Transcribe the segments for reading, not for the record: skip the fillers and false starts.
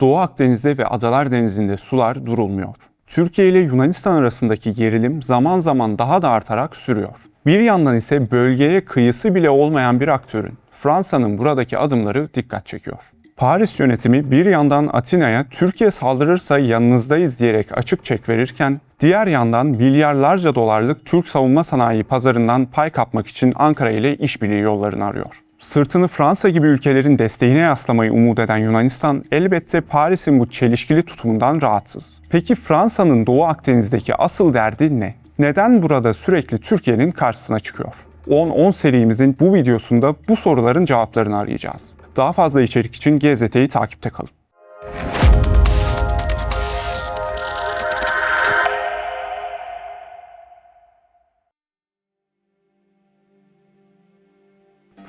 Doğu Akdeniz'de ve Adalar Denizi'nde sular durulmuyor. Türkiye ile Yunanistan arasındaki gerilim zaman zaman daha da artarak sürüyor. Bir yandan ise bölgeye kıyısı bile olmayan bir aktörün, Fransa'nın buradaki adımları dikkat çekiyor. Paris yönetimi bir yandan Atina'ya Türkiye saldırırsa yanınızdayız diyerek açık çek verirken, diğer yandan milyarlarca dolarlık Türk savunma sanayi pazarından pay kapmak için Ankara ile işbirliği yollarını arıyor. Sırtını Fransa gibi ülkelerin desteğine yaslamayı umut eden Yunanistan elbette Paris'in bu çelişkili tutumundan rahatsız. Peki Fransa'nın Doğu Akdeniz'deki asıl derdi ne? Neden burada sürekli Türkiye'nin karşısına çıkıyor? 10-10 serimizin bu videosunda bu soruların cevaplarını arayacağız. Daha fazla içerik için GZT'yi takipte kalın.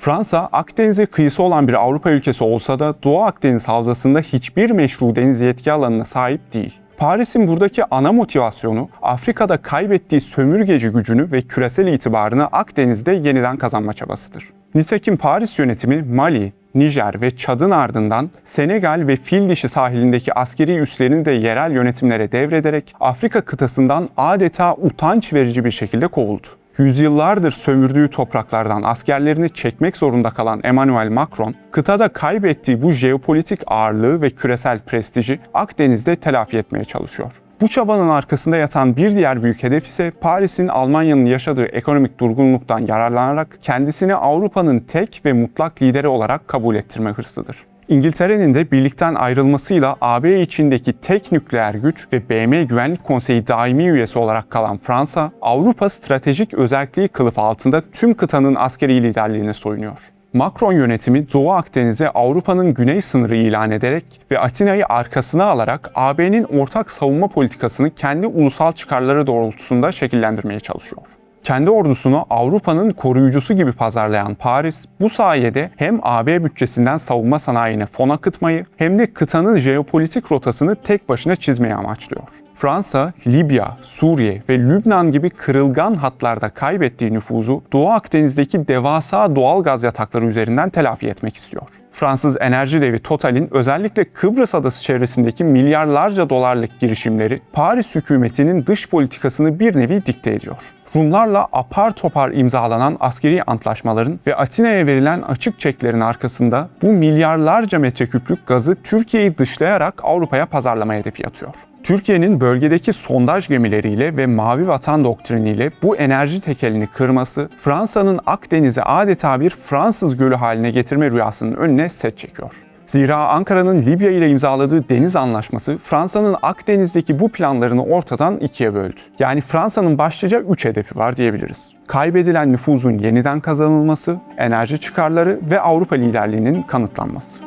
Fransa, Akdeniz'e kıyısı olan bir Avrupa ülkesi olsa da Doğu Akdeniz havzasında hiçbir meşru deniz yetki alanına sahip değil. Paris'in buradaki ana motivasyonu Afrika'da kaybettiği sömürgeci gücünü ve küresel itibarını Akdeniz'de yeniden kazanma çabasıdır. Nitekim Paris yönetimi Mali, Nijer ve Çad'ın ardından Senegal ve Fil-dişi sahilindeki askeri üslerini de yerel yönetimlere devrederek Afrika kıtasından adeta utanç verici bir şekilde kovuldu. Yüzyıllardır sömürdüğü topraklardan askerlerini çekmek zorunda kalan Emmanuel Macron, kıtada kaybettiği bu jeopolitik ağırlığı ve küresel prestiji Akdeniz'de telafi etmeye çalışıyor. Bu çabanın arkasında yatan bir diğer büyük hedef ise Paris'in Almanya'nın yaşadığı ekonomik durgunluktan yararlanarak kendisini Avrupa'nın tek ve mutlak lideri olarak kabul ettirme hırsıdır. İngiltere'nin de birlikten ayrılmasıyla AB içindeki tek nükleer güç ve BM Güvenlik Konseyi daimi üyesi olarak kalan Fransa, Avrupa stratejik özelliği kılıfı altında tüm kıtanın askeri liderliğine soyunuyor. Macron yönetimi Doğu Akdeniz'e Avrupa'nın güney sınırı ilan ederek ve Atina'yı arkasına alarak AB'nin ortak savunma politikasını kendi ulusal çıkarları doğrultusunda şekillendirmeye çalışıyor. Kendi ordusunu Avrupa'nın koruyucusu gibi pazarlayan Paris, bu sayede hem AB bütçesinden savunma sanayine fon akıtmayı hem de kıtanın jeopolitik rotasını tek başına çizmeyi amaçlıyor. Fransa, Libya, Suriye ve Lübnan gibi kırılgan hatlarda kaybettiği nüfuzu Doğu Akdeniz'deki devasa doğal gaz yatakları üzerinden telafi etmek istiyor. Fransız enerji devi Total'in özellikle Kıbrıs adası çevresindeki milyarlarca dolarlık girişimleri Paris hükümetinin dış politikasını bir nevi dikte ediyor. Rumlarla apar topar imzalanan askeri antlaşmaların ve Atina'ya verilen açık çeklerin arkasında bu milyarlarca metreküplük gazı Türkiye'yi dışlayarak Avrupa'ya pazarlama hedefi atıyor. Türkiye'nin bölgedeki sondaj gemileriyle ve Mavi Vatan doktriniyle bu enerji tekelini kırması, Fransa'nın Akdeniz'i adeta bir Fransız gölü haline getirme rüyasının önüne set çekiyor. Zira Ankara'nın Libya ile imzaladığı deniz anlaşması Fransa'nın Akdeniz'deki bu planlarını ortadan ikiye böldü. Yani Fransa'nın başlıca 3 hedefi var diyebiliriz. Kaybedilen nüfuzun yeniden kazanılması, enerji çıkarları ve Avrupa liderliğinin kanıtlanması.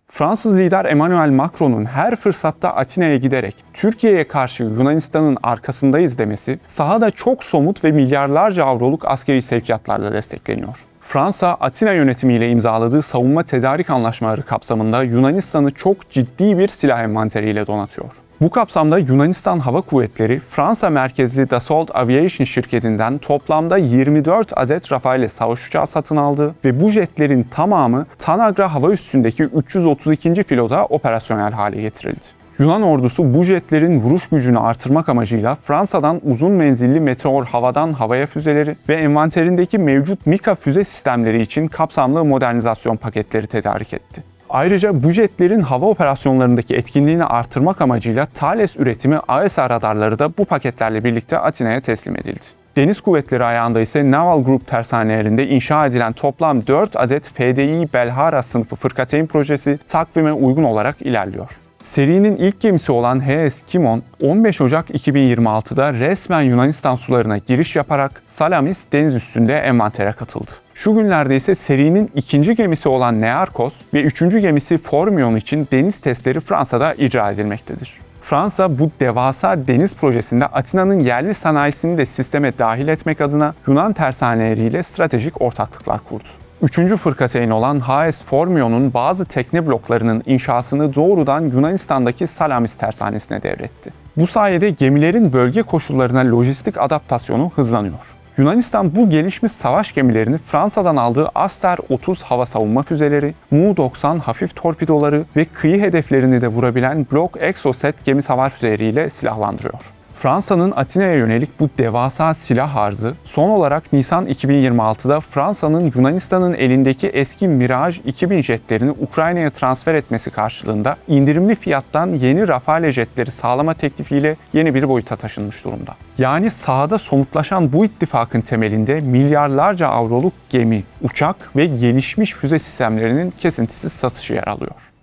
Fransız lider Emmanuel Macron'un her fırsatta Atina'ya giderek Türkiye'ye karşı Yunanistan'ın arkasındayız demesi sahada çok somut ve milyarlarca avroluk askeri sevkiyatlarla destekleniyor. Fransa, Atina yönetimiyle imzaladığı savunma tedarik anlaşmaları kapsamında Yunanistan'ı çok ciddi bir silah envanteriyle donatıyor. Bu kapsamda Yunanistan Hava Kuvvetleri, Fransa merkezli Dassault Aviation şirketinden toplamda 24 adet Rafale savaş uçağı satın aldı ve bu jetlerin tamamı Tanagra hava üssündeki 332. filoda operasyonel hale getirildi. Yunan ordusu bu jetlerin vuruş gücünü artırmak amacıyla Fransa'dan uzun menzilli Meteor havadan havaya füzeleri ve envanterindeki mevcut Mika füze sistemleri için kapsamlı modernizasyon paketleri tedarik etti. Ayrıca bu jetlerin hava operasyonlarındaki etkinliğini artırmak amacıyla Thales üretimi AESA radarları da bu paketlerle birlikte Atina'ya teslim edildi. Deniz kuvvetleri ayağında ise Naval Group tersanelerinde inşa edilen toplam 4 adet FDI Belhara sınıfı fırkateyn projesi takvime uygun olarak ilerliyor. Serinin ilk gemisi olan HS Kimon, 15 Ocak 2026'da resmen Yunanistan sularına giriş yaparak Salamis deniz üstünde envantere katıldı. Şu günlerde ise serinin ikinci gemisi olan Nearkos ve üçüncü gemisi Formion için deniz testleri Fransa'da icra edilmektedir. Fransa bu devasa deniz projesinde Atina'nın yerli sanayisini de sisteme dahil etmek adına Yunan tersaneleriyle stratejik ortaklıklar kurdu. Üçüncü fırkateyn olan HS Formion'un bazı tekne bloklarının inşasını doğrudan Yunanistan'daki Salamis tersanesine devretti. Bu sayede gemilerin bölge koşullarına lojistik adaptasyonu hızlanıyor. Yunanistan bu gelişmiş savaş gemilerini Fransa'dan aldığı Aster-30 hava savunma füzeleri, Mu-90 hafif torpidoları ve kıyı hedeflerini de vurabilen Block Exocet gemi savar füzeleriyle silahlandırıyor. Fransa'nın Atina'ya yönelik bu devasa silah arzı son olarak Nisan 2026'da Fransa'nın Yunanistan'ın elindeki eski Mirage 2000 jetlerini Ukrayna'ya transfer etmesi karşılığında indirimli fiyattan yeni Rafale jetleri sağlama teklifiyle yeni bir boyuta taşınmış durumda. Yani sahada somutlaşan bu ittifakın temelinde milyarlarca avroluk gemi, uçak ve gelişmiş füze sistemlerinin kesintisiz satışı yer alıyor.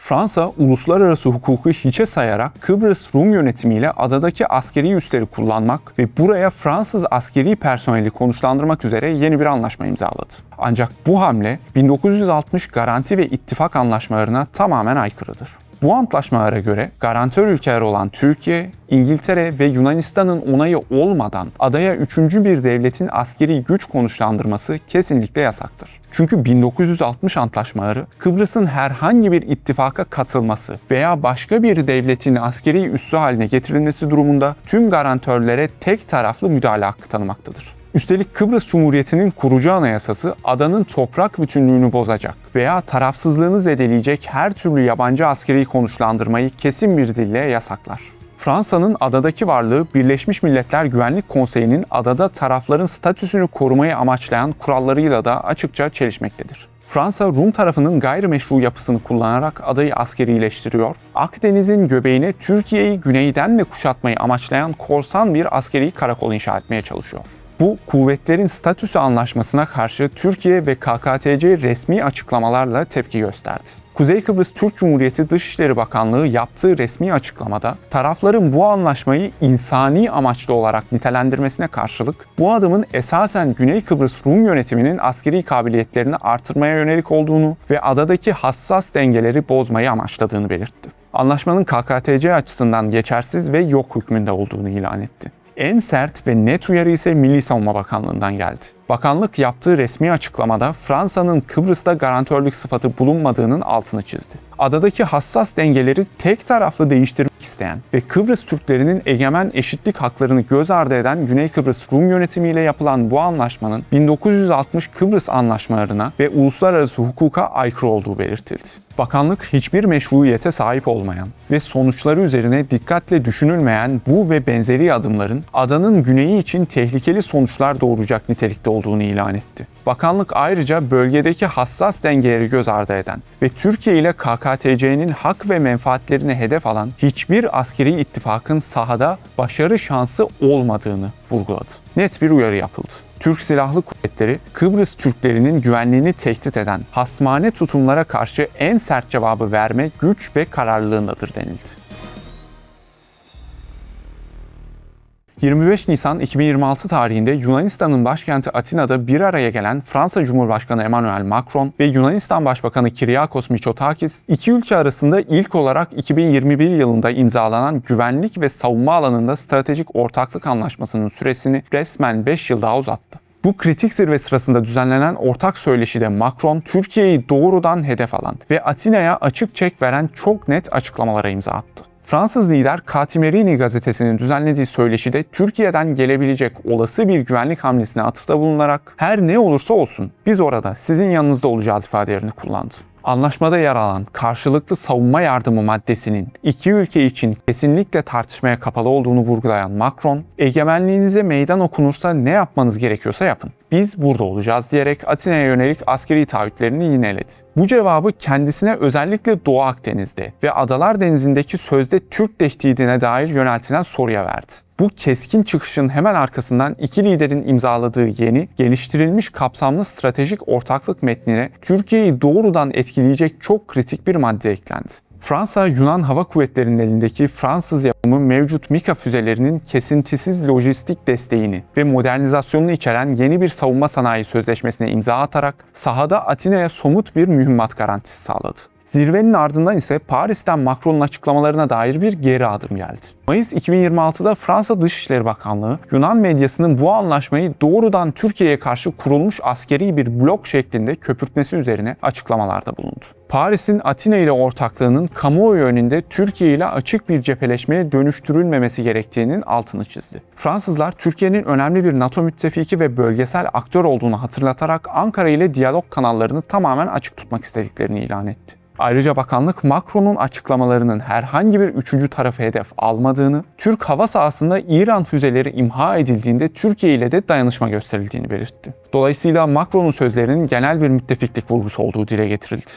Fransa, uluslararası hukuku hiçe sayarak Kıbrıs Rum yönetimiyle adadaki askeri üsleri kullanmak ve buraya Fransız askeri personeli konuşlandırmak üzere yeni bir anlaşma imzaladı. Ancak bu hamle 1960 garanti ve ittifak anlaşmalarına tamamen aykırıdır. Bu antlaşmalara göre garantör ülkeler olan Türkiye, İngiltere ve Yunanistan'ın onayı olmadan adaya üçüncü bir devletin askeri güç konuşlandırması kesinlikle yasaktır. Çünkü 1960 antlaşmaları Kıbrıs'ın herhangi bir ittifaka katılması veya başka bir devletin askeri üssü haline getirilmesi durumunda tüm garantörlere tek taraflı müdahale hakkı tanımaktadır. Üstelik Kıbrıs Cumhuriyeti'nin kurucu anayasası adanın toprak bütünlüğünü bozacak veya tarafsızlığını zedeleyecek her türlü yabancı askeri konuşlandırmayı kesin bir dille yasaklar. Fransa'nın adadaki varlığı Birleşmiş Milletler Güvenlik Konseyi'nin adada tarafların statüsünü korumayı amaçlayan kurallarıyla da açıkça çelişmektedir. Fransa, Rum tarafının gayrimeşru yapısını kullanarak adayı askerileştiriyor, Akdeniz'in göbeğine Türkiye'yi güneyden de kuşatmayı amaçlayan korsan bir askeri karakol inşa etmeye çalışıyor. Bu, kuvvetlerin statüsü anlaşmasına karşı Türkiye ve KKTC resmi açıklamalarla tepki gösterdi. Kuzey Kıbrıs Türk Cumhuriyeti Dışişleri Bakanlığı yaptığı resmi açıklamada tarafların bu anlaşmayı insani amaçlı olarak nitelendirmesine karşılık bu adımın esasen Güney Kıbrıs Rum yönetiminin askeri kabiliyetlerini artırmaya yönelik olduğunu ve adadaki hassas dengeleri bozmayı amaçladığını belirtti. Anlaşmanın KKTC açısından geçersiz ve yok hükmünde olduğunu ilan etti. En sert ve net uyarı ise Milli Savunma Bakanlığı'ndan geldi. Bakanlık yaptığı resmi açıklamada Fransa'nın Kıbrıs'ta garantörlük sıfatı bulunmadığının altını çizdi. Adadaki hassas dengeleri tek taraflı değiştirmek isteyen ve Kıbrıs Türklerinin egemen eşitlik haklarını göz ardı eden Güney Kıbrıs Rum yönetimiyle yapılan bu anlaşmanın 1960 Kıbrıs anlaşmalarına ve uluslararası hukuka aykırı olduğu belirtildi. Bakanlık hiçbir meşruiyete sahip olmayan ve sonuçları üzerine dikkatle düşünülmeyen bu ve benzeri adımların adanın güneyi için tehlikeli sonuçlar doğuracak nitelikte olduğunu ilan etti. Bakanlık ayrıca bölgedeki hassas dengeleri göz ardı eden ve Türkiye ile KKTC'nin hak ve menfaatlerini hedef alan hiçbir askeri ittifakın sahada başarı şansı olmadığını vurguladı. Net bir uyarı yapıldı. Türk Silahlı Kuvvetleri, Kıbrıs Türklerinin güvenliğini tehdit eden hasmane tutumlara karşı en sert cevabı verme güç ve kararlılığındadır denildi. 25 Nisan 2026 tarihinde Yunanistan'ın başkenti Atina'da bir araya gelen Fransa Cumhurbaşkanı Emmanuel Macron ve Yunanistan Başbakanı Kyriakos Mitsotakis, iki ülke arasında ilk olarak 2021 yılında imzalanan güvenlik ve savunma alanında stratejik ortaklık anlaşmasının süresini resmen 5 yıl daha uzattı. Bu kritik zirve sırasında düzenlenen ortak söyleşide Macron, Türkiye'yi doğrudan hedef alan ve Atina'ya açık çek veren çok net açıklamalara imza attı. Fransız lider Katimerini gazetesinin düzenlediği söyleşide Türkiye'den gelebilecek olası bir güvenlik hamlesine atıfta bulunarak her ne olursa olsun biz orada sizin yanınızda olacağız ifadelerini kullandı. Anlaşmada yer alan karşılıklı savunma yardımı maddesinin iki ülke için kesinlikle tartışmaya kapalı olduğunu vurgulayan Macron, egemenliğinize meydan okunursa ne yapmanız gerekiyorsa yapın. Biz burada olacağız diyerek Atina'ya yönelik askeri taahhütlerini yineledi. Bu cevabı kendisine özellikle Doğu Akdeniz'de ve Adalar Denizi'ndeki sözde Türk tehdidine dair yöneltilen soruya verdi. Bu keskin çıkışın hemen arkasından iki liderin imzaladığı yeni, geliştirilmiş kapsamlı stratejik ortaklık metnine Türkiye'yi doğrudan etkileyecek çok kritik bir madde eklendi. Fransa, Yunan Hava Kuvvetleri'nin elindeki Fransız yapımı mevcut Mika füzelerinin kesintisiz lojistik desteğini ve modernizasyonunu içeren yeni bir savunma sanayi sözleşmesine imza atarak sahada Atina'ya somut bir mühimmat garantisi sağladı. Zirvenin ardından ise Paris'ten Macron'un açıklamalarına dair bir geri adım geldi. Mayıs 2026'da Fransa Dışişleri Bakanlığı, Yunan medyasının bu anlaşmayı doğrudan Türkiye'ye karşı kurulmuş askeri bir blok şeklinde köpürtmesi üzerine açıklamalarda bulundu. Paris'in Atina ile ortaklığının kamuoyu önünde Türkiye ile açık bir cepheleşmeye dönüştürülmemesi gerektiğinin altını çizdi. Fransızlar, Türkiye'nin önemli bir NATO müttefiki ve bölgesel aktör olduğunu hatırlatarak Ankara ile diyalog kanallarını tamamen açık tutmak istediklerini ilan etti. Ayrıca bakanlık, Macron'un açıklamalarının herhangi bir üçüncü tarafı hedef almadığını, Türk hava sahasında İran füzeleri imha edildiğinde Türkiye ile de dayanışma gösterildiğini belirtti. Dolayısıyla Macron'un sözlerinin genel bir müttefiklik vurgusu olduğu dile getirildi.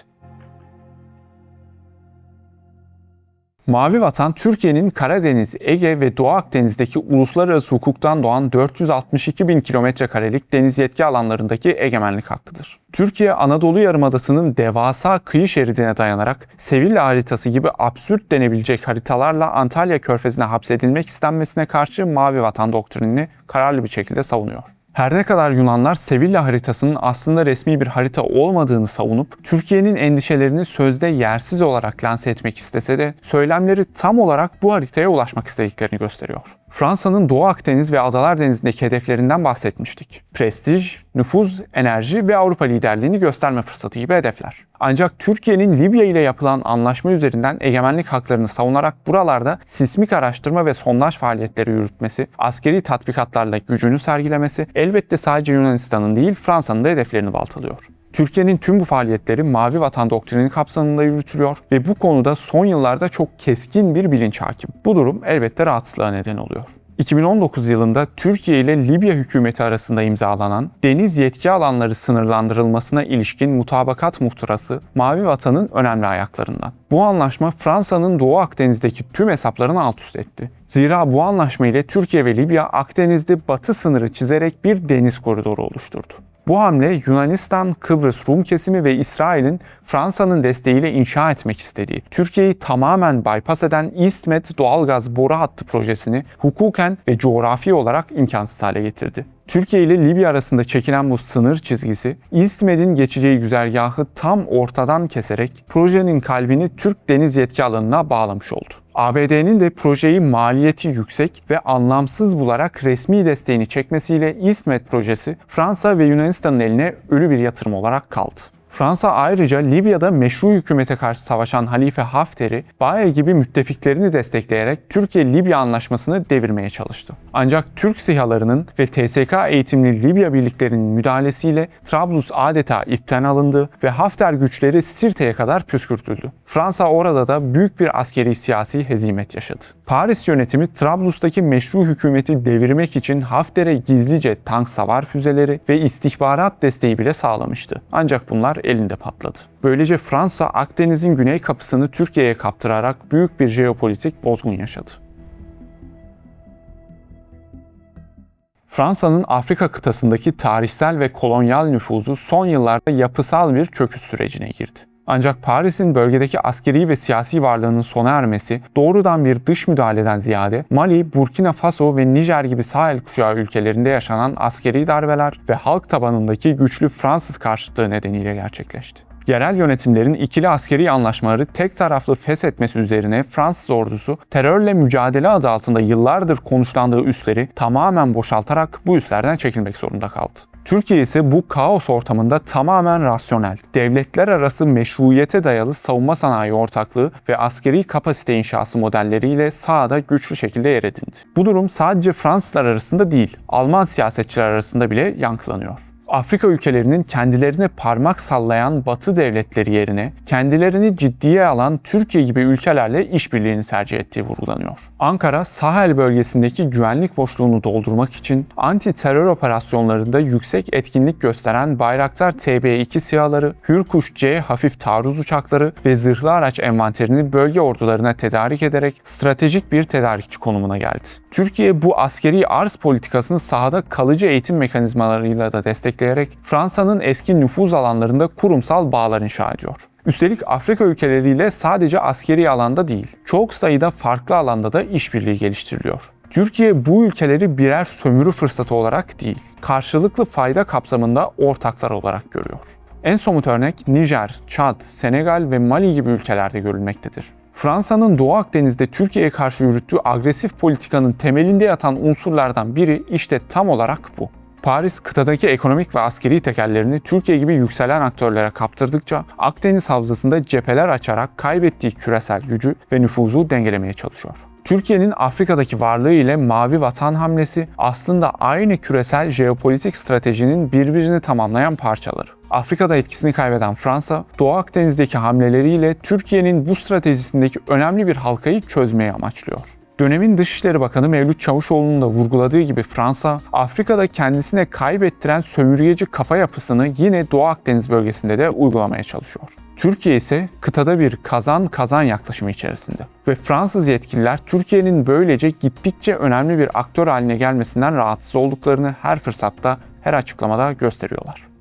Mavi Vatan, Türkiye'nin Karadeniz, Ege ve Doğu Akdeniz'deki uluslararası hukuktan doğan 462 bin kilometrekarelik deniz yetki alanlarındaki egemenlik hakkıdır. Türkiye, Anadolu Yarımadası'nın devasa kıyı şeridine dayanarak Sevilla haritası gibi absürt denebilecek haritalarla Antalya Körfezi'ne hapsedilmek istenmesine karşı Mavi Vatan doktrinini kararlı bir şekilde savunuyor. Her ne kadar Yunanlar Sevilla haritasının aslında resmi bir harita olmadığını savunup Türkiye'nin endişelerini sözde yersiz olarak lanse etmek istese de söylemleri tam olarak bu haritaya ulaşmak istediklerini gösteriyor. Fransa'nın Doğu Akdeniz ve Adalar Denizi'ndeki hedeflerinden bahsetmiştik. Prestij, nüfuz, enerji ve Avrupa liderliğini gösterme fırsatı gibi hedefler. Ancak Türkiye'nin Libya ile yapılan anlaşma üzerinden egemenlik haklarını savunarak buralarda sismik araştırma ve sondaj faaliyetleri yürütmesi, askeri tatbikatlarla gücünü sergilemesi elbette sadece Yunanistan'ın değil Fransa'nın da hedeflerini baltalıyor. Türkiye'nin tüm bu faaliyetleri Mavi Vatan doktrini kapsamında yürütülüyor ve bu konuda son yıllarda çok keskin bir bilinç hakim. Bu durum elbette rahatsızlığa neden oluyor. 2019 yılında Türkiye ile Libya hükümeti arasında imzalanan deniz yetki alanları sınırlandırılmasına ilişkin mutabakat muhtırası Mavi Vatan'ın önemli ayaklarından. Bu anlaşma Fransa'nın Doğu Akdeniz'deki tüm hesaplarını alt üst etti. Zira bu anlaşma ile Türkiye ve Libya Akdeniz'de batı sınırı çizerek bir deniz koridoru oluşturdu. Bu hamle Yunanistan, Kıbrıs Rum kesimi ve İsrail'in Fransa'nın desteğiyle inşa etmek istediği, Türkiye'yi tamamen bypass eden EastMed doğalgaz boru hattı projesini hukuken ve coğrafi olarak imkansız hale getirdi. Türkiye ile Libya arasında çekilen bu sınır çizgisi, EastMed'in geçeceği güzergahı tam ortadan keserek projenin kalbini Türk deniz yetki alanına bağlamış oldu. ABD'nin de projeyi maliyeti yüksek ve anlamsız bularak resmi desteğini çekmesiyle EastMed projesi Fransa ve Yunanistan'ın eline ölü bir yatırım olarak kaldı. Fransa ayrıca Libya'da meşru hükümete karşı savaşan Halife Hafter'i, BAE gibi müttefiklerini destekleyerek Türkiye-Libya anlaşmasını devirmeye çalıştı. Ancak Türk SİHA'larının ve TSK eğitimli Libya birliklerinin müdahalesiyle Trablus adeta ipten alındı ve Hafter güçleri Sirte'ye kadar püskürtüldü. Fransa orada da büyük bir askeri siyasi hezimet yaşadı. Paris yönetimi Trablus'taki meşru hükümeti devirmek için Hafter'e gizlice tank savar füzeleri ve istihbarat desteği bile sağlamıştı. Ancak bunlar elinde patladı. Böylece Fransa Akdeniz'in güney kapısını Türkiye'ye kaptırarak büyük bir jeopolitik bozgun yaşadı. Fransa'nın Afrika kıtasındaki tarihsel ve kolonyal nüfuzu son yıllarda yapısal bir çöküş sürecine girdi. Ancak Paris'in bölgedeki askeri ve siyasi varlığının sona ermesi doğrudan bir dış müdahaleden ziyade Mali, Burkina Faso ve Nijer gibi Sahel kuşağı ülkelerinde yaşanan askeri darbeler ve halk tabanındaki güçlü Fransız karşıtlığı nedeniyle gerçekleşti. Yerel yönetimlerin ikili askeri anlaşmaları tek taraflı feshetmesi üzerine Fransız ordusu terörle mücadele adı altında yıllardır konuşlandığı üsleri tamamen boşaltarak bu üslerden çekilmek zorunda kaldı. Türkiye ise bu kaos ortamında tamamen rasyonel, devletler arası meşruiyete dayalı savunma sanayi ortaklığı ve askeri kapasite inşası modelleriyle sahada güçlü şekilde yer edindi. Bu durum sadece Fransızlar arasında değil, Alman siyasetçiler arasında bile yankılanıyor. Afrika ülkelerinin kendilerine parmak sallayan Batı devletleri yerine kendilerini ciddiye alan Türkiye gibi ülkelerle işbirliğini tercih ettiği vurgulanıyor. Ankara, Sahel bölgesindeki güvenlik boşluğunu doldurmak için anti-terör operasyonlarında yüksek etkinlik gösteren Bayraktar TB2 SİHA'ları, Hürkuş C hafif taarruz uçakları ve zırhlı araç envanterini bölge ordularına tedarik ederek stratejik bir tedarikçi konumuna geldi. Türkiye bu askeri arz politikasını sahada kalıcı eğitim mekanizmalarıyla da destekleyerek Fransa'nın eski nüfuz alanlarında kurumsal bağlar inşa ediyor. Üstelik Afrika ülkeleriyle sadece askeri alanda değil, çok sayıda farklı alanda da işbirliği geliştiriliyor. Türkiye bu ülkeleri birer sömürü fırsatı olarak değil, karşılıklı fayda kapsamında ortaklar olarak görüyor. En somut örnek Nijer, Çad, Senegal ve Mali gibi ülkelerde görülmektedir. Fransa'nın Doğu Akdeniz'de Türkiye'ye karşı yürüttüğü agresif politikanın temelinde yatan unsurlardan biri işte tam olarak bu. Paris, kıtadaki ekonomik ve askeri tekellerini Türkiye gibi yükselen aktörlere kaptırdıkça Akdeniz havzasında cepheler açarak kaybettiği küresel gücü ve nüfuzu dengelemeye çalışıyor. Türkiye'nin Afrika'daki varlığı ile Mavi Vatan hamlesi aslında aynı küresel jeopolitik stratejinin birbirini tamamlayan parçaları. Afrika'da etkisini kaybeden Fransa, Doğu Akdeniz'deki hamleleriyle Türkiye'nin bu stratejisindeki önemli bir halkayı çözmeyi amaçlıyor. Dönemin Dışişleri Bakanı Mevlüt Çavuşoğlu'nun da vurguladığı gibi Fransa, Afrika'da kendisine kaybettiren sömürgeci kafa yapısını yine Doğu Akdeniz bölgesinde de uygulamaya çalışıyor. Türkiye ise kıtada bir kazan-kazan yaklaşımı içerisinde ve Fransız yetkililer Türkiye'nin böylece gittikçe önemli bir aktör haline gelmesinden rahatsız olduklarını her fırsatta, her açıklamada gösteriyorlar.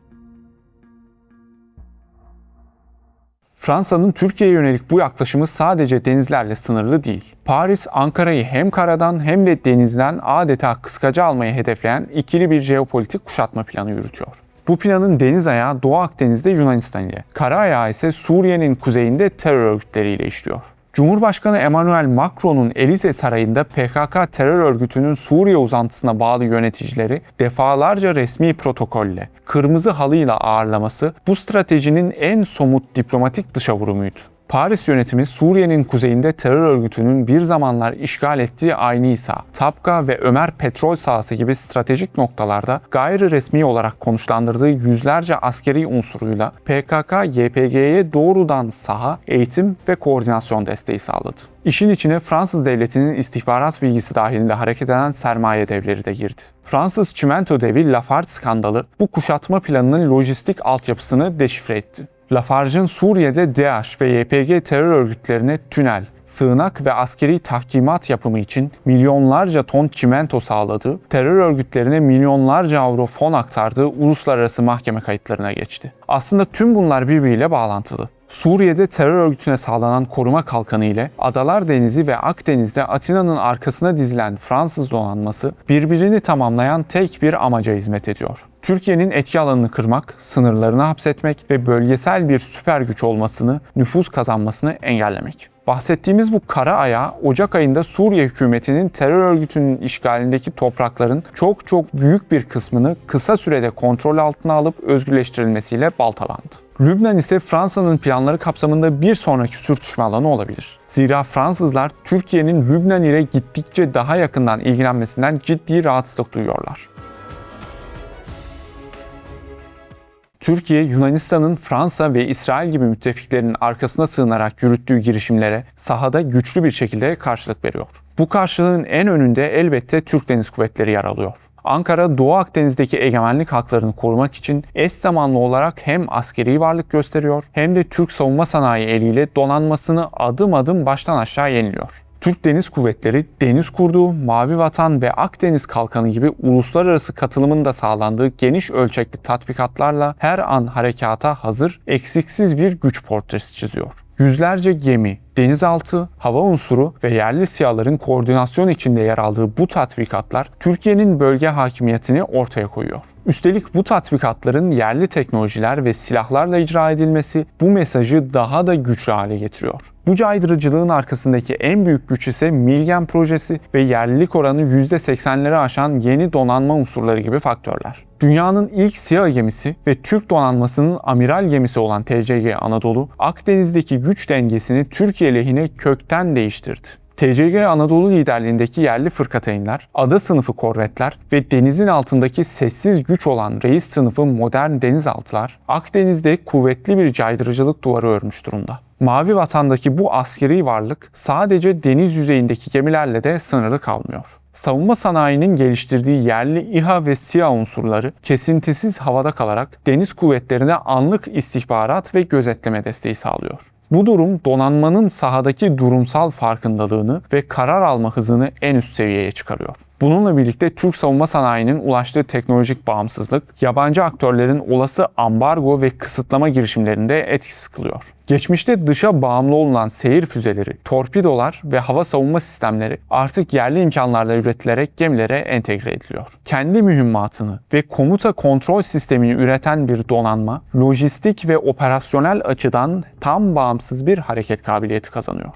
Fransa'nın Türkiye'ye yönelik bu yaklaşımı sadece denizlerle sınırlı değil. Paris, Ankara'yı hem karadan hem de denizden adeta kıskaca almayı hedefleyen ikili bir jeopolitik kuşatma planı yürütüyor. Bu planın deniz ayağı Doğu Akdeniz'de Yunanistan ile, kara ayağı ise Suriye'nin kuzeyinde terör örgütleriyle işliyor. Cumhurbaşkanı Emmanuel Macron'un Elize Sarayı'nda PKK terör örgütünün Suriye uzantısına bağlı yöneticileri defalarca resmi protokolle, kırmızı halıyla ağırlaması bu stratejinin en somut diplomatik dışavurumuydu. Paris yönetimi Suriye'nin kuzeyinde terör örgütünün bir zamanlar işgal ettiği Ayn İsa, Tabqa ve Ömer petrol sahası gibi stratejik noktalarda gayri resmi olarak konuşlandırdığı yüzlerce askeri unsuruyla PKK-YPG'ye doğrudan saha, eğitim ve koordinasyon desteği sağladı. İşin içine Fransız devletinin istihbarat bilgisi dahilinde hareket eden sermaye devleri de girdi. Fransız çimento devi Lafarge skandalı bu kuşatma planının lojistik altyapısını deşifre etti. Lafarge'ın Suriye'de DAEŞ ve YPG terör örgütlerine tünel, sığınak ve askeri tahkimat yapımı için milyonlarca ton çimento sağladığı, terör örgütlerine milyonlarca avro fon aktardığı uluslararası mahkeme kayıtlarına geçti. Aslında tüm bunlar birbiriyle bağlantılı. Suriye'de terör örgütüne sağlanan koruma kalkanı ile Adalar Denizi ve Akdeniz'de Atina'nın arkasına dizilen Fransız donanması birbirini tamamlayan tek bir amaca hizmet ediyor. Türkiye'nin etki alanını kırmak, sınırlarını hapsetmek ve bölgesel bir süper güç olmasını, nüfuz kazanmasını engellemek. Bahsettiğimiz bu kara ayağı Ocak ayında Suriye hükümetinin terör örgütünün işgalindeki toprakların çok büyük bir kısmını kısa sürede kontrol altına alıp özgürleştirilmesiyle baltalandı. Lübnan ise Fransa'nın planları kapsamında bir sonraki sürtüşme alanı olabilir. Zira Fransızlar Türkiye'nin Lübnan ile gittikçe daha yakından ilgilenmesinden ciddi rahatsızlık duyuyorlar. Türkiye, Yunanistan'ın Fransa ve İsrail gibi müttefiklerinin arkasına sığınarak yürüttüğü girişimlere sahada güçlü bir şekilde karşılık veriyor. Bu karşılığın en önünde elbette Türk Deniz Kuvvetleri yer alıyor. Ankara, Doğu Akdeniz'deki egemenlik haklarını korumak için eş zamanlı olarak hem askeri varlık gösteriyor hem de Türk savunma sanayi eliyle donanmasını adım adım baştan aşağı yeniliyor. Türk Deniz Kuvvetleri, deniz kurduğu Mavi Vatan ve Akdeniz Kalkanı gibi uluslararası katılımın da sağlandığı geniş ölçekli tatbikatlarla her an harekata hazır, eksiksiz bir güç portresi çiziyor. Yüzlerce gemi, denizaltı, hava unsuru ve yerli SİHA'ların koordinasyon içinde yer aldığı bu tatbikatlar Türkiye'nin bölge hakimiyetini ortaya koyuyor. Üstelik bu tatbikatların yerli teknolojiler ve silahlarla icra edilmesi bu mesajı daha da güçlü hale getiriyor. Bu caydırıcılığın arkasındaki en büyük güç ise Milgen projesi ve yerlilik oranı %80'leri aşan yeni donanma unsurları gibi faktörler. Dünyanın ilk SİHA gemisi ve Türk donanmasının amiral gemisi olan TCG Anadolu, Akdeniz'deki güç dengesini Türkiye lehine kökten değiştirdi. TCG Anadolu liderliğindeki yerli fırkateynler, ada sınıfı korvetler ve denizin altındaki sessiz güç olan reis sınıfı modern denizaltılar, Akdeniz'de kuvvetli bir caydırıcılık duvarı örmüş durumda. Mavi Vatan'daki bu askeri varlık sadece deniz yüzeyindeki gemilerle de sınırlı kalmıyor. Savunma sanayinin geliştirdiği yerli İHA ve SİHA unsurları kesintisiz havada kalarak deniz kuvvetlerine anlık istihbarat ve gözetleme desteği sağlıyor. Bu durum donanmanın sahadaki durumsal farkındalığını ve karar alma hızını en üst seviyeye çıkarıyor. Bununla birlikte Türk savunma sanayinin ulaştığı teknolojik bağımsızlık, yabancı aktörlerin olası ambargo ve kısıtlama girişimlerinde etkisiz kılıyor. Geçmişte dışa bağımlı olunan seyir füzeleri, torpidolar ve hava savunma sistemleri artık yerli imkanlarla üretilerek gemilere entegre ediliyor. Kendi mühimmatını ve komuta kontrol sistemini üreten bir donanma, lojistik ve operasyonel açıdan tam bağımsız bir hareket kabiliyeti kazanıyor.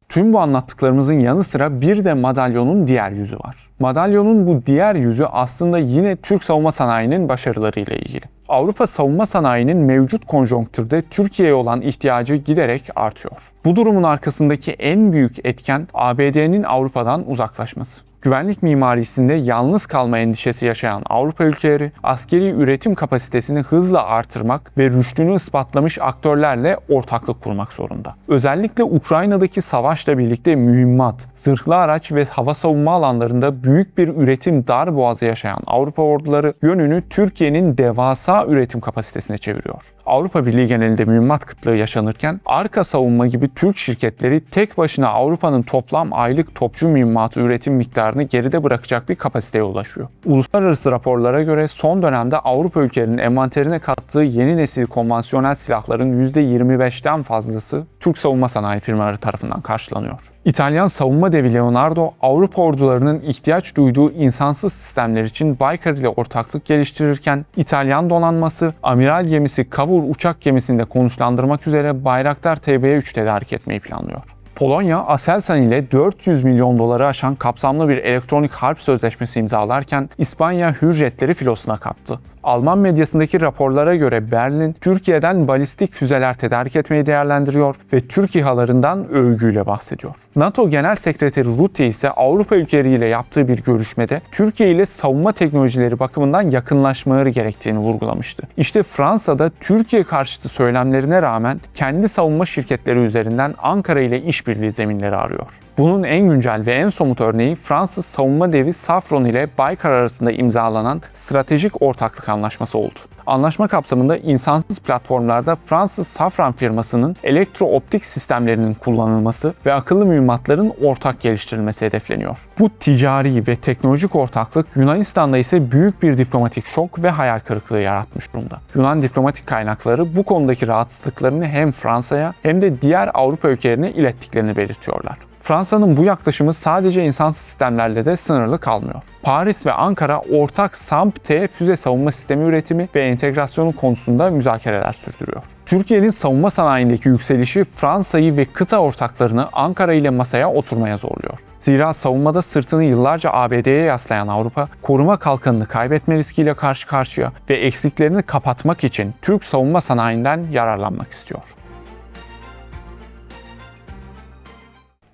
Tüm bu anlattıklarımızın yanı sıra bir de madalyonun diğer yüzü var. Madalyonun bu diğer yüzü aslında yine Türk savunma sanayinin başarılarıyla ilgili. Avrupa savunma sanayinin mevcut konjonktürde Türkiye'ye olan ihtiyacı giderek artıyor. Bu durumun arkasındaki en büyük etken ABD'nin Avrupa'dan uzaklaşması. Güvenlik mimarisinde yalnız kalma endişesi yaşayan Avrupa ülkeleri, askeri üretim kapasitesini hızla artırmak ve rüştünü ispatlamış aktörlerle ortaklık kurmak zorunda. Özellikle Ukrayna'daki savaşla birlikte mühimmat, zırhlı araç ve hava savunma alanlarında büyük bir üretim darboğazı yaşayan Avrupa orduları yönünü Türkiye'nin devasa üretim kapasitesine çeviriyor. Avrupa Birliği genelinde mühimmat kıtlığı yaşanırken Arka Savunma gibi Türk şirketleri tek başına Avrupa'nın toplam aylık topçu mühimmatı üretim miktarını geride bırakacak bir kapasiteye ulaşıyor. Uluslararası raporlara göre son dönemde Avrupa ülkelerinin envanterine kattığı yeni nesil konvansiyonel silahların %25'ten fazlası Türk savunma sanayi firmaları tarafından karşılanıyor. İtalyan savunma devi Leonardo, Avrupa ordularının ihtiyaç duyduğu insansız sistemler için Baykar ile ortaklık geliştirirken, İtalyan donanması, amiral gemisi Cavour uçak gemisinde konuşlandırmak üzere Bayraktar TB3 tedarik etmeyi planlıyor. Polonya, Aselsan ile 400 milyon doları aşan kapsamlı bir elektronik harp sözleşmesi imzalarken İspanya Hürjetleri filosuna kattı. Alman medyasındaki raporlara göre Berlin, Türkiye'den balistik füzeler tedarik etmeyi değerlendiriyor ve Türk İHA'larından övgüyle bahsediyor. NATO Genel Sekreteri Rutte ise Avrupa ülkeleriyle yaptığı bir görüşmede Türkiye ile savunma teknolojileri bakımından yakınlaşmaları gerektiğini vurgulamıştı. İşte Fransa'da Türkiye karşıtı söylemlerine rağmen kendi savunma şirketleri üzerinden Ankara ile işbirliği zeminleri arıyor. Bunun en güncel ve en somut örneği Fransız savunma devi Safran ile Baykar arasında imzalanan stratejik ortaklık anlaşması oldu. Anlaşma kapsamında insansız platformlarda Fransız Safran firmasının elektro-optik sistemlerinin kullanılması ve akıllı mühimmatların ortak geliştirilmesi hedefleniyor. Bu ticari ve teknolojik ortaklık Yunanistan'da ise büyük bir diplomatik şok ve hayal kırıklığı yaratmış durumda. Yunan diplomatik kaynakları bu konudaki rahatsızlıklarını hem Fransa'ya hem de diğer Avrupa ülkelerine ilettiklerini belirtiyorlar. Fransa'nın bu yaklaşımı sadece insansız sistemlerle de sınırlı kalmıyor. Paris ve Ankara ortak SAMP-T füze savunma sistemi üretimi ve entegrasyonu konusunda müzakereler sürdürüyor. Türkiye'nin savunma sanayindeki yükselişi Fransa'yı ve kıta ortaklarını Ankara ile masaya oturmaya zorluyor. Zira savunmada sırtını yıllarca ABD'ye yaslayan Avrupa, koruma kalkanını kaybetme riskiyle karşı karşıya ve eksiklerini kapatmak için Türk savunma sanayinden yararlanmak istiyor.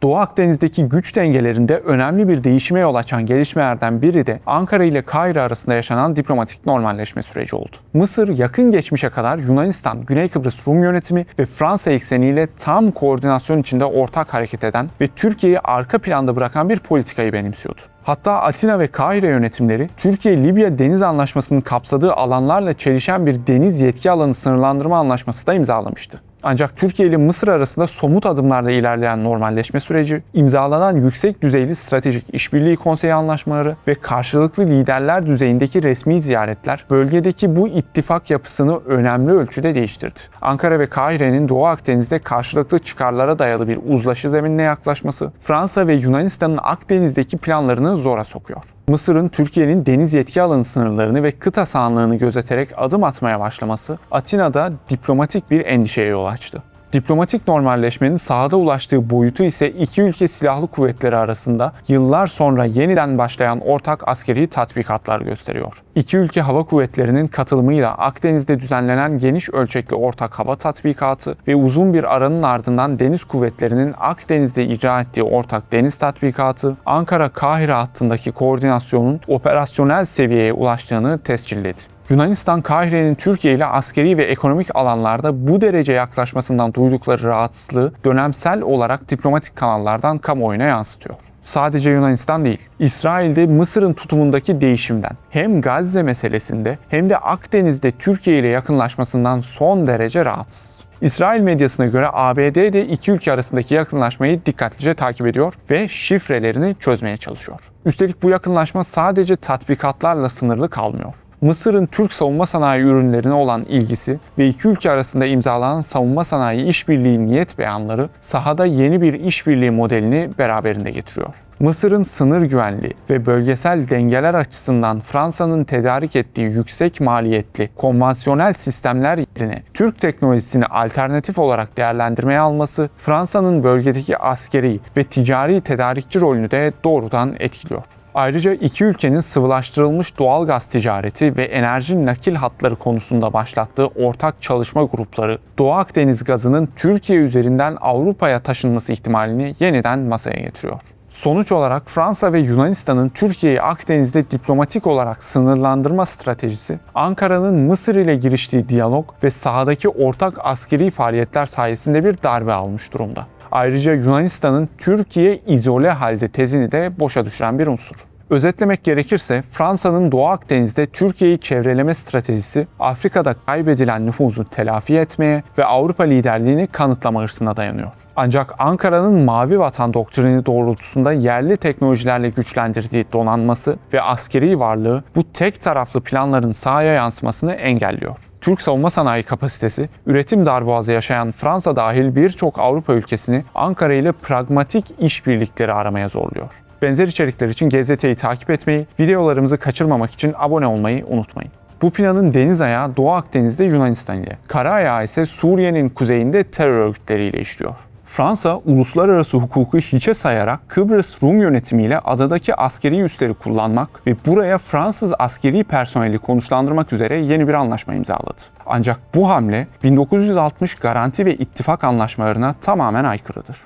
Doğu Akdeniz'deki güç dengelerinde önemli bir değişime yol açan gelişmelerden biri de Ankara ile Kahire arasında yaşanan diplomatik normalleşme süreci oldu. Mısır yakın geçmişe kadar Yunanistan, Güney Kıbrıs Rum yönetimi ve Fransa ekseniyle tam koordinasyon içinde ortak hareket eden ve Türkiye'yi arka planda bırakan bir politikayı benimsiyordu. Hatta Atina ve Kahire yönetimleri Türkiye-Libya Deniz Anlaşması'nın kapsadığı alanlarla çelişen bir deniz yetki alanı sınırlandırma anlaşması da imzalamıştı. Ancak Türkiye ile Mısır arasında somut adımlarla ilerleyen normalleşme süreci, imzalanan yüksek düzeyli stratejik işbirliği konseyi anlaşmaları ve karşılıklı liderler düzeyindeki resmi ziyaretler bölgedeki bu ittifak yapısını önemli ölçüde değiştirdi. Ankara ve Kahire'nin Doğu Akdeniz'de karşılıklı çıkarlara dayalı bir uzlaşı zeminine yaklaşması, Fransa ve Yunanistan'ın Akdeniz'deki planlarını zora sokuyor. Mısır'ın Türkiye'nin deniz yetki alanı sınırlarını ve kıta sahanlığını gözeterek adım atmaya başlaması Atina'da diplomatik bir endişeye yol açtı. Diplomatik normalleşmenin sahada ulaştığı boyutu ise iki ülke silahlı kuvvetleri arasında yıllar sonra yeniden başlayan ortak askeri tatbikatlar gösteriyor. İki ülke hava kuvvetlerinin katılımıyla Akdeniz'de düzenlenen geniş ölçekli ortak hava tatbikatı ve uzun bir aranın ardından deniz kuvvetlerinin Akdeniz'de icra ettiği ortak deniz tatbikatı, Ankara-Kahire hattındaki koordinasyonun operasyonel seviyeye ulaştığını tescilledi. Yunanistan, Kahire'nin Türkiye ile askeri ve ekonomik alanlarda bu derece yaklaşmasından duydukları rahatsızlığı dönemsel olarak diplomatik kanallardan kamuoyuna yansıtıyor. Sadece Yunanistan değil, İsrail'de Mısır'ın tutumundaki değişimden hem Gazze meselesinde hem de Akdeniz'de Türkiye ile yakınlaşmasından son derece rahatsız. İsrail medyasına göre ABD de iki ülke arasındaki yakınlaşmayı dikkatlice takip ediyor ve şifrelerini çözmeye çalışıyor. Üstelik bu yakınlaşma sadece tatbikatlarla sınırlı kalmıyor. Mısır'ın Türk savunma sanayi ürünlerine olan ilgisi ve iki ülke arasında imzalanan savunma sanayi işbirliği niyet beyanları sahada yeni bir işbirliği modelini beraberinde getiriyor. Mısır'ın sınır güvenliği ve bölgesel dengeler açısından Fransa'nın tedarik ettiği yüksek maliyetli konvansiyonel sistemler yerine Türk teknolojisini alternatif olarak değerlendirmeye alması Fransa'nın bölgedeki askeri ve ticari tedarikçi rolünü de doğrudan etkiliyor. Ayrıca iki ülkenin sıvılaştırılmış doğal gaz ticareti ve enerji nakil hatları konusunda başlattığı ortak çalışma grupları, Doğu Akdeniz gazının Türkiye üzerinden Avrupa'ya taşınması ihtimalini yeniden masaya getiriyor. Sonuç olarak Fransa ve Yunanistan'ın Türkiye'yi Akdeniz'de diplomatik olarak sınırlandırma stratejisi, Ankara'nın Mısır ile giriştiği diyalog ve sahadaki ortak askeri faaliyetler sayesinde bir darbe almış durumda. Ayrıca Yunanistan'ın Türkiye izole halde tezini de boşa düşüren bir unsur. Özetlemek gerekirse Fransa'nın Doğu Akdeniz'de Türkiye'yi çevreleme stratejisi Afrika'da kaybedilen nüfuzu telafi etmeye ve Avrupa liderliğini kanıtlama hırsına dayanıyor. Ancak Ankara'nın Mavi Vatan doktrini doğrultusunda yerli teknolojilerle güçlendirdiği donanması ve askeri varlığı bu tek taraflı planların sahaya yansımasını engelliyor. Türk savunma sanayi kapasitesi, üretim darboğazı yaşayan Fransa dahil birçok Avrupa ülkesini Ankara ile pragmatik işbirlikleri aramaya zorluyor. Benzer içerikler için GZT'yi takip etmeyi, videolarımızı kaçırmamak için abone olmayı unutmayın. Bu planın deniz ayağı Doğu Akdeniz'de Yunanistan ile, kara ayağı ise Suriye'nin kuzeyinde terör örgütleriyle işliyor. Fransa, uluslararası hukuku hiçe sayarak Kıbrıs Rum yönetimiyle adadaki askeri üsleri kullanmak ve buraya Fransız askeri personeli konuşlandırmak üzere yeni bir anlaşma imzaladı. Ancak bu hamle 1960 garanti ve ittifak anlaşmalarına tamamen aykırıdır.